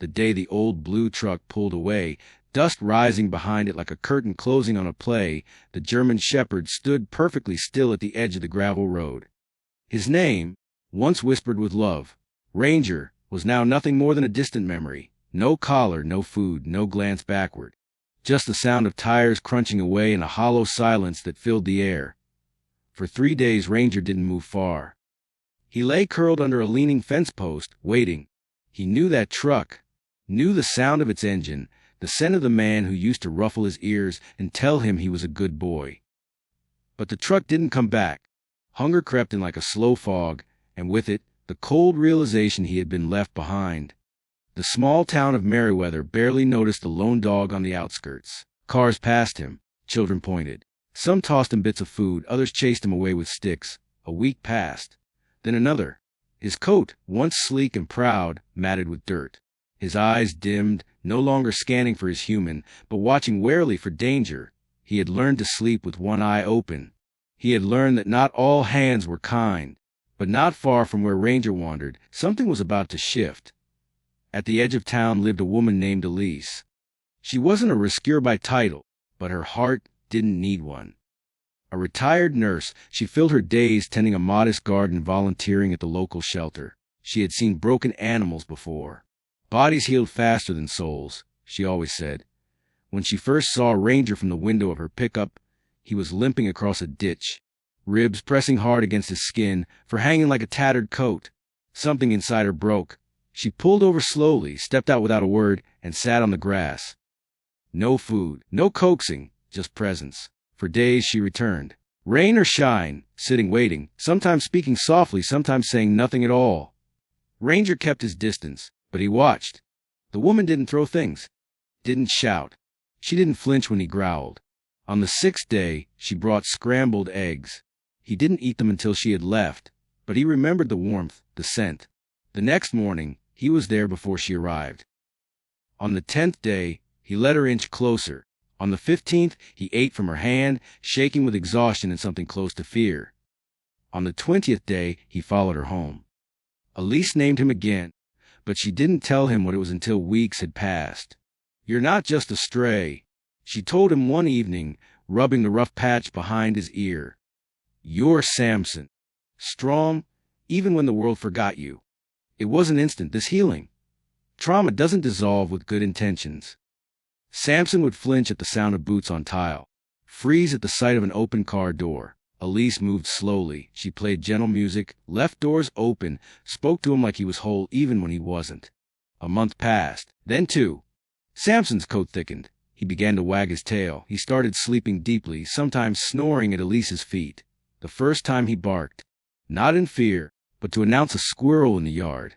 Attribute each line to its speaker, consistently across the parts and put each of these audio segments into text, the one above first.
Speaker 1: the day the old blue truck pulled away, dust rising behind it like a curtain closing on a play, the German shepherd stood perfectly still at the edge of the gravel road. His name, once whispered with love, Ranger, was now nothing more than a distant memory. No collar, no food, no glance backward. Just the sound of tires crunching away and a hollow silence that filled the air. For 3 days Ranger didn't move far. He lay curled under a leaning fence post, waiting. He knew that truck, knew the sound of its engine, the scent of the man who used to ruffle his ears and tell him he was a good boy. But the truck didn't come back. Hunger crept in like a slow fog, and with it, the cold realization he had been left behind. The small town of Merriweather barely noticed the lone dog on the outskirts. Cars passed him, children pointed. Some tossed him bits of food, others chased him away with sticks. A week passed. Then another. His coat, once sleek and proud, matted with dirt. His eyes dimmed, no longer scanning for his human, but watching warily for danger. He had learned to sleep with one eye open. He had learned that not all hands were kind. But not far from where Ranger wandered, something was about to shift. At the edge of town lived a woman named Elise. She wasn't a rescuer by title, but her heart didn't need one. A retired nurse, she filled her days tending a modest garden, volunteering at the local shelter. She had seen broken animals before. Bodies healed faster than souls, she always said. When she first saw Ranger from the window of her pickup, he was limping across a ditch, ribs pressing hard against his skin, for hanging like a tattered coat. Something inside her broke. She pulled over slowly, stepped out without a word, and sat on the grass. No food, no coaxing, just presence. For days she returned, rain or shine, sitting waiting, sometimes speaking softly, sometimes saying nothing at all. Ranger kept his distance, but he watched. The woman didn't throw things, didn't shout. She didn't flinch when he growled. On the 6th day, she brought scrambled eggs. He didn't eat them until she had left, but he remembered the warmth, the scent. The next morning, he was there before she arrived. On the 10th day, he let her inch closer. On the 15th, he ate from her hand, shaking with exhaustion and something close to fear. On the 20th day, he followed her home. Elise named him again, but she didn't tell him what it was until weeks had passed. "You're not just a stray," she told him one evening, rubbing the rough patch behind his ear. "You're Samson. Strong, even when the world forgot you." It wasn't instant, this healing. Trauma doesn't dissolve with good intentions. Samson would flinch at the sound of boots on tile, freeze at the sight of an open car door. Elise moved slowly. She played gentle music, left doors open, spoke to him like he was whole even when he wasn't. A month passed, then 2. Samson's coat thickened. He began to wag his tail. He started sleeping deeply, sometimes snoring at Elise's feet. The first time he barked, not in fear, but to announce a squirrel in the yard.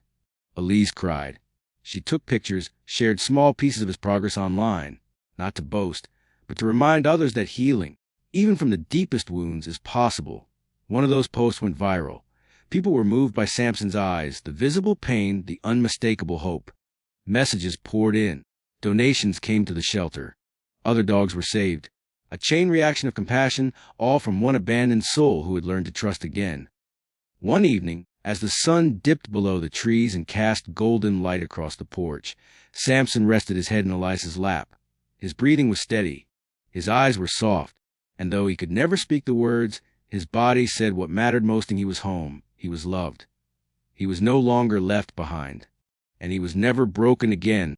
Speaker 1: Elise cried. She took pictures, shared small pieces of his progress online, not to boast, but to remind others that healing, even from the deepest wounds, is possible. One of those posts went viral. People were moved by Samson's eyes, the visible pain, the unmistakable hope. Messages poured in. Donations came to the shelter. Other dogs were saved. A chain reaction of compassion, all from one abandoned soul who had learned to trust again. One evening, as the sun dipped below the trees and cast golden light across the porch, Samson rested his head in Elise's lap. His breathing was steady. His eyes were soft. And though he could never speak the words, his body said what mattered most, and he was home. He was loved. He was no longer left behind. And he was never broken again.